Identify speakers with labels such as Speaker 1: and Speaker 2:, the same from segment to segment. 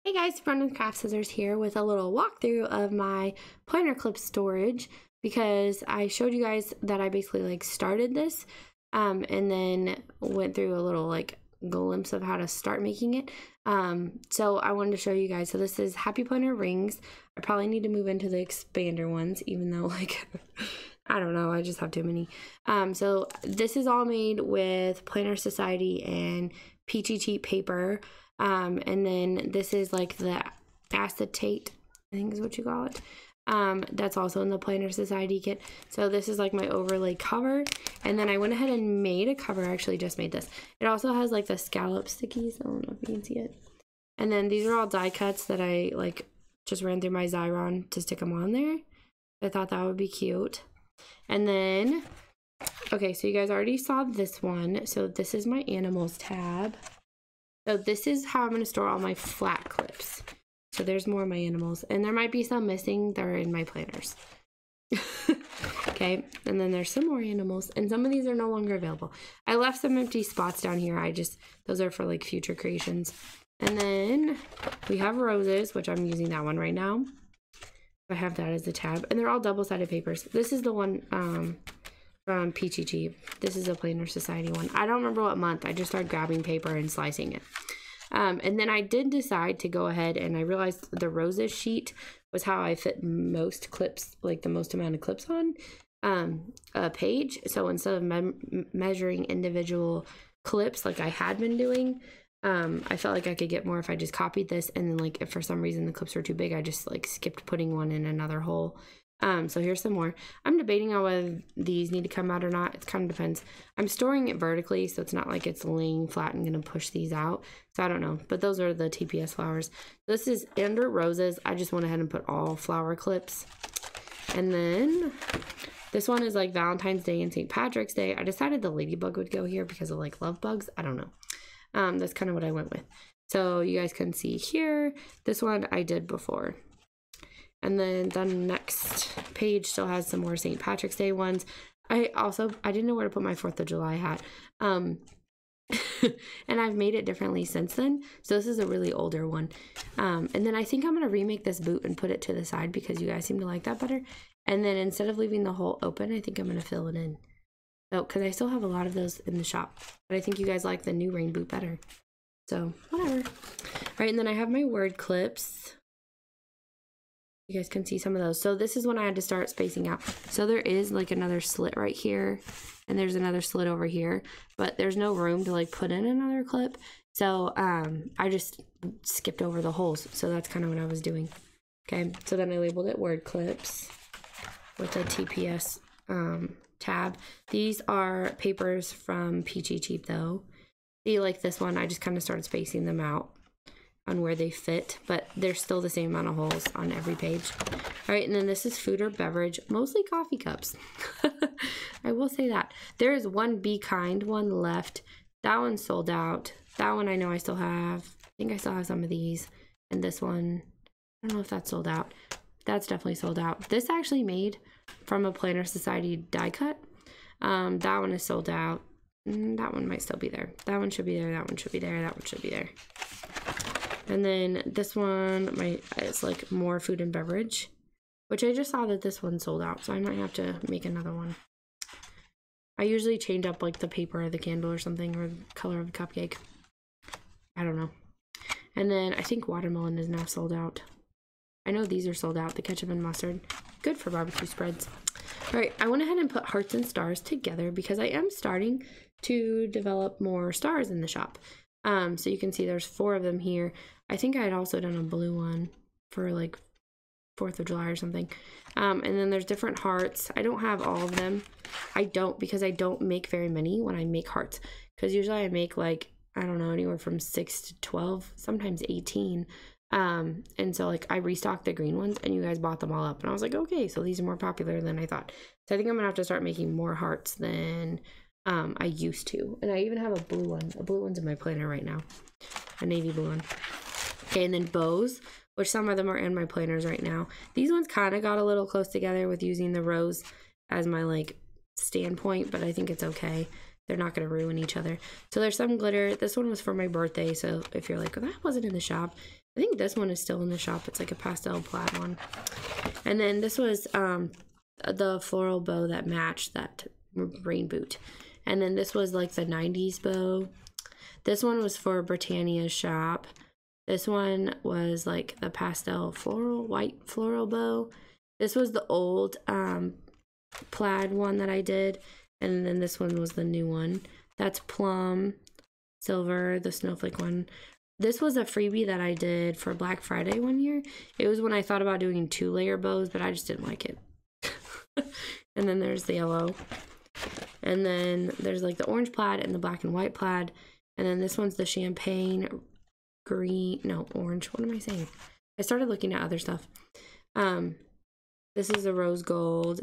Speaker 1: Hey guys, RunwithCraftscissors here with a little walkthrough of my planner clip storage because I showed you guys that I basically started this and then went through a little glimpse of how to start making it. So I wanted to show you guys. So this is Happy Planner rings. I probably need to move into the expander ones, even though I don't know, I just have too many. So this is all made with Planner Society and peachy cheap paper. And then this is like the acetate, I think is what you call it. That's also in the Planner Society kit. So this is like my overlay cover. And then I went ahead and made a cover. I actually just made this. It also has like the scallop stickies. I don't know if you can see it. And then these are all die cuts that I just ran through my Xyron to stick them on there. I thought that would be cute. And then, okay, so you guys already saw this one. So this is my animals tab. So this is how I'm going to store all my flat clips. So there's more of my animals. And there might be some missing that are in my planners. Okay, and then there's some more animals. And some of these are no longer available. I left some empty spots down here. Those are for future creations. And then we have roses, which I'm using that one right now. I have that as a tab. And they're all double-sided papers. This is the one from Peachy Cheap. This is a Planner Society one. I don't remember what month. I just started grabbing paper and slicing it. And then I did decide to go ahead and I realized the roses sheet was how I fit most clips, the most amount of clips on a page. So instead of measuring individual clips like I had been doing, I felt like I could get more if I just copied this. And then if for some reason the clips were too big, I just skipped putting one in another hole. So here's some more. I'm debating on whether these need to come out or not. It kind of depends. I'm storing it vertically, so it's not like it's laying flat and going to push these out. So I don't know, but those are the TPS flowers. This is under roses. I just went ahead and put all flower clips. And then this one is Valentine's Day and St. Patrick's Day. I decided the ladybug would go here because of love bugs. I don't know. That's kind of what I went with. So you guys can see here, this one I did before. And then the next page still has some more St. Patrick's Day ones. I didn't know where to put my 4th of July hat. And I've made it differently since then. So this is a really older one. And then I think I'm going to remake this boot and put it to the side because you guys seem to like that better. And then instead of leaving the hole open, I think I'm going to fill it in. So, because I still have a lot of those in the shop. But I think you guys like the new rain boot better. So, whatever. All right, and then I have my word clips. You guys can see some of those. So this is when I had to start spacing out. So there is another slit right here and there's another slit over here, but there's no room to put in another clip. So I just skipped over the holes. So that's kind of what I was doing. Okay, so then I labeled it word clips with a TPS tab. These are papers from Peachy Cheap though. See, this one, I just kind of started spacing them out on where they fit, but there's still the same amount of holes on every page. All right, and then this is food or beverage, mostly coffee cups. I will say that. There is one Be Kind one left. That one sold out. That one I know I still have. I think I still have some of these. And this one, I don't know if that's sold out. That's definitely sold out. This actually made from a Planner Society die cut. That one is sold out. That one might still be there. That one should be there. That one should be there. That one should be there. And then this one, it's more food and beverage, which I just saw that this one sold out, so I might have to make another one. I usually change up the paper or the candle or something, or the color of the cupcake. I don't know. And then I think watermelon is now sold out. I know these are sold out, the ketchup and mustard. Good for barbecue spreads. All right, I went ahead and put hearts and stars together because I am starting to develop more stars in the shop. So you can see there's 4 of them here. I think I had also done a blue one for 4th of July or something. And then there's different hearts. I don't have all of them. I don't because I don't make very many when I make hearts. Because usually I make I don't know, anywhere from 6 to 12, sometimes 18. And so I restocked the green ones and you guys bought them all up. And I was like, okay, so these are more popular than I thought. So I think I'm gonna have to start making more hearts than I used to. And I even have a blue one. A blue one's in my planner right now. A navy blue one. Okay, and then bows, which some of them are in my planners right now. These ones kind of got a little close together with using the rose as my standpoint, but I think it's okay. They're not going to ruin each other. So there's some glitter. This one was for my birthday, so if you're well, that wasn't in the shop, I think this one is still in the shop. It's like a pastel plaid one. And then this was the floral bow that matched that rain boot. And then this was like the 90s bow. This one was for Britannia's shop. This one was like the pastel floral, white floral bow. This was the old plaid one that I did. And then this one was the new one. That's plum, silver, the snowflake one. This was a freebie that I did for Black Friday one year. It was when I thought about doing 2-layer bows, but I just didn't like it. And then there's the yellow. And then there's like the orange plaid and the black and white plaid. And then this one's the champagne green, no, orange. What am I saying? I started looking at other stuff. This is a rose gold,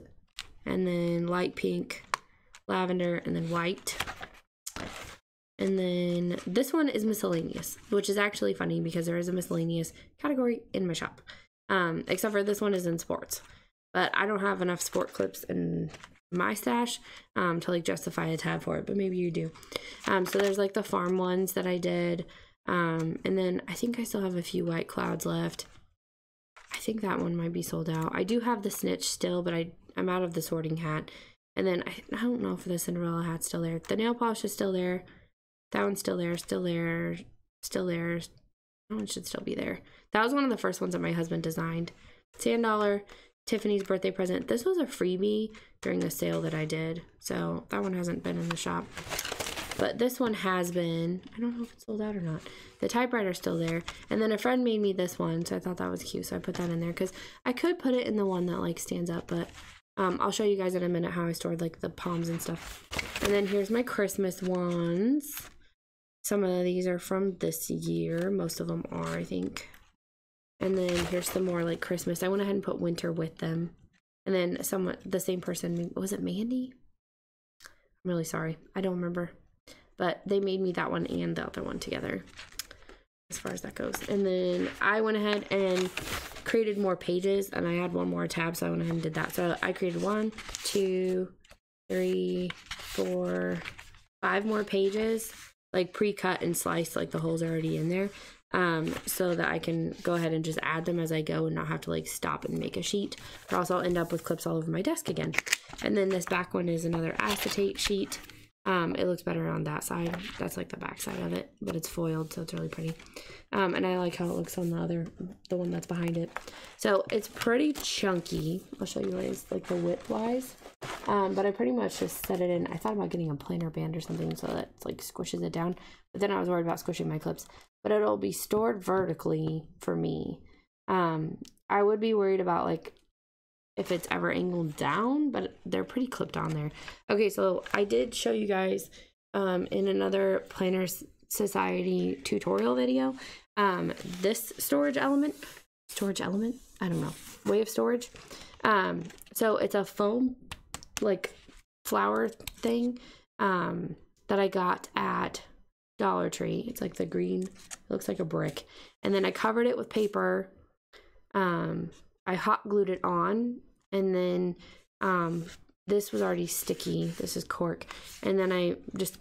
Speaker 1: and then light pink, lavender, and then white. And then this one is miscellaneous, which is actually funny because there is a miscellaneous category in my shop. Except for this one is in sports. But I don't have enough sport clips in my stash to like justify a tab for it, but maybe you do. So there's like the farm ones that I did. And then I think I still have a few white clouds left. I think that one might be sold out. I do have the snitch still, but I'm out of the sorting hat. And then I don't know if the Cinderella hat's still there. The nail polish is still there. That one's still there, still there, still there. That one should still be there. That was one of the first ones that my husband designed. Sand dollar, Tiffany's birthday present. This was a freebie during a sale that I did. So that one hasn't been in the shop. But this one has been. I don't know if it's sold out or not. The typewriter's still there. And then a friend made me this one, so I thought that was cute. So I put that in there because I could put it in the one that like stands up, but I'll show you guys in a minute how I stored like the palms and stuff. And then here's my Christmas ones. Some of these are from this year. Most of them are, I think. And then here's some more like Christmas. I went ahead and put winter with them. And then the same person, was it Mandy? I'm really sorry. I don't remember. But they made me that one and the other one together, as far as that goes. And then I went ahead and created more pages, and I had one more tab, so I went ahead and did that. So I created 1, 2, 3, 4, 5 more pages, like pre-cut and sliced, like the holes are already in there, so that I can go ahead and just add them as I go and not have to like stop and make a sheet, or else I'll end up with clips all over my desk again. And then this back one is another acetate sheet. It looks better on that side. That's like the back side of it, but it's foiled, so it's really pretty. And I like how it looks on the one that's behind it. So it's pretty chunky. I'll show you guys like the width wise. But I pretty much just set it in. I thought about getting a planer band or something so that it's like squishes it down, but then I was worried about squishing my clips. But it'll be stored vertically for me. I would be worried about like if it's ever angled down, but they're pretty clipped on there. Okay, so I did show you guys in another Planners Society tutorial video this storage element, I don't know, way of storage. So it's a foam like flower thing that I got at Dollar Tree. It's like the green, it looks like a brick, and then I covered it with paper. I hot glued it on, and then this was already sticky. This is cork, and then I just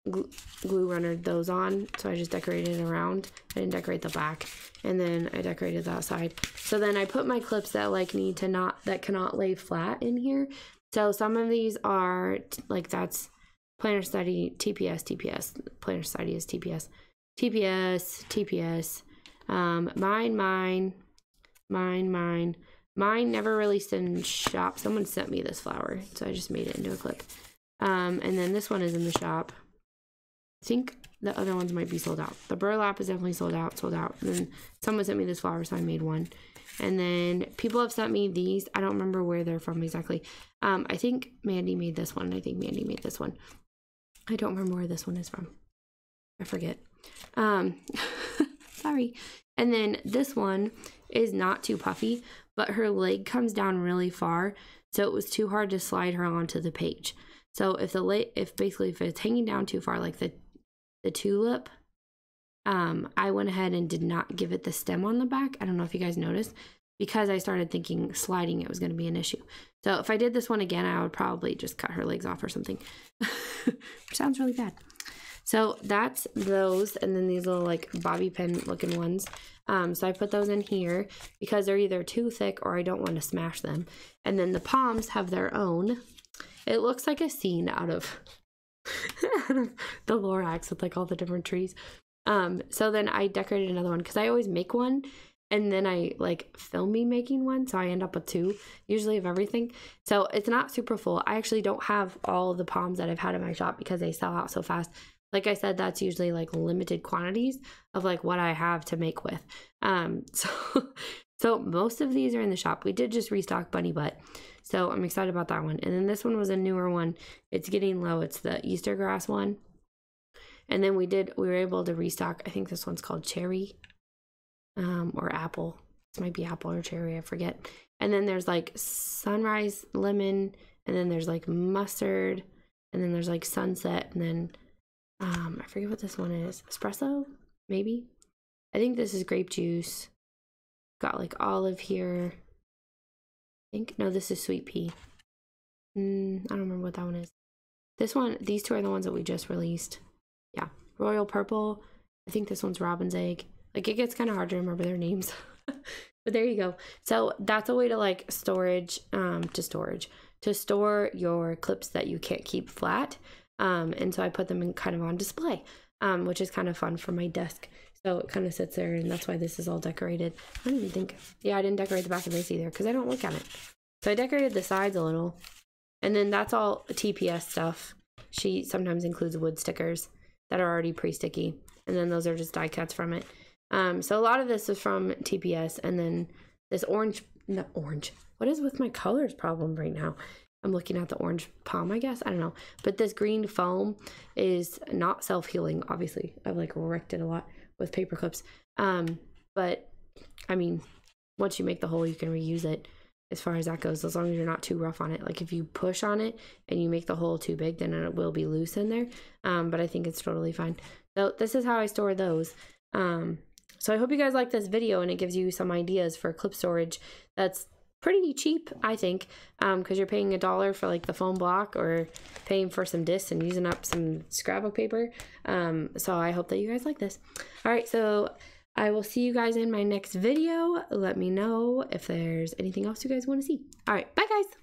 Speaker 1: glue runnered those on, so I just decorated it around. I didn't decorate the back, and then I decorated the outside. So then I put my clips that like that cannot lay flat in here. So some of these are like, that's Planner Study TPS. Planner Study is TPS. Mine never released in shop. Someone sent me this flower, so I just made it into a clip. And then this one is in the shop. I think the other ones might be sold out. The burlap is definitely sold out. And then someone sent me this flower, so I made one. And then people have sent me these. I don't remember where they're from exactly. I think Mandy made this one. I think Mandy made this one. I don't remember where this one is from. I forget. Sorry. And then this one is not too puffy, but her leg comes down really far, so it was too hard to slide her onto the page. So if it's hanging down too far, like the tulip, I went ahead and did not give it the stem on the back. I don't know if you guys noticed, because I started thinking sliding it was going to be an issue. So if I did this one again, I would probably just cut her legs off or something, which sounds really bad. So that's those, and then these little like bobby pin looking ones. So I put those in here because they're either too thick or I don't want to smash them. And then the palms have their own. It looks like a scene out of the Lorax with like all the different trees. So then I decorated another one because I always make one and then I like film me making one, so I end up with two usually of everything. So it's not super full. I actually don't have all the palms that I've had in my shop because they sell out so fast. Like I said, that's usually like limited quantities of like what I have to make with. So most of these are in the shop. We did just restock Bunny Butt, so I'm excited about that one. And then this one was a newer one. It's getting low. It's the Easter grass one. And then we were able to restock, I think this one's called Cherry, or Apple. This might be Apple or Cherry, I forget. And then there's like Sunrise Lemon, and then there's like Mustard, and then there's like Sunset, and then I forget what this one is. Espresso, maybe? I think this is grape juice. Got like olive here. No, this is sweet pea. I don't remember what that one is. This one, these two are the ones that we just released. Yeah, Royal Purple. I think this one's Robin's Egg. Like, it gets kind of hard to remember their names. But there you go. So that's a way to like to store your clips that you can't keep flat. And so I put them in kind of on display, which is kind of fun for my desk. So it kind of sits there, and that's why this is all decorated. I don't even think, yeah, I didn't decorate the back of this either because I don't look at it. So I decorated the sides a little, and then that's all TPS stuff. She sometimes includes wood stickers that are already pre-sticky, and then those are just die cuts from it. So a lot of this is from TPS, and then this what is with my colors problem right now? I'm looking at the orange palm, I guess. I don't know. But this green foam is not self-healing, obviously. I've like wrecked it a lot with paper clips. But I mean, once you make the hole, you can reuse it as far as that goes, as long as you're not too rough on it. Like if you push on it and you make the hole too big, then it will be loose in there. But I think it's totally fine. So this is how I store those. So I hope you guys like this video and it gives you some ideas for clip storage that's pretty cheap, I think, because you're paying $1 for like the foam block or paying for some discs and using up some scrapbook paper. So I hope that you guys like this. All right, so I will see you guys in my next video. Let me know if there's anything else you guys want to see. All right, bye guys.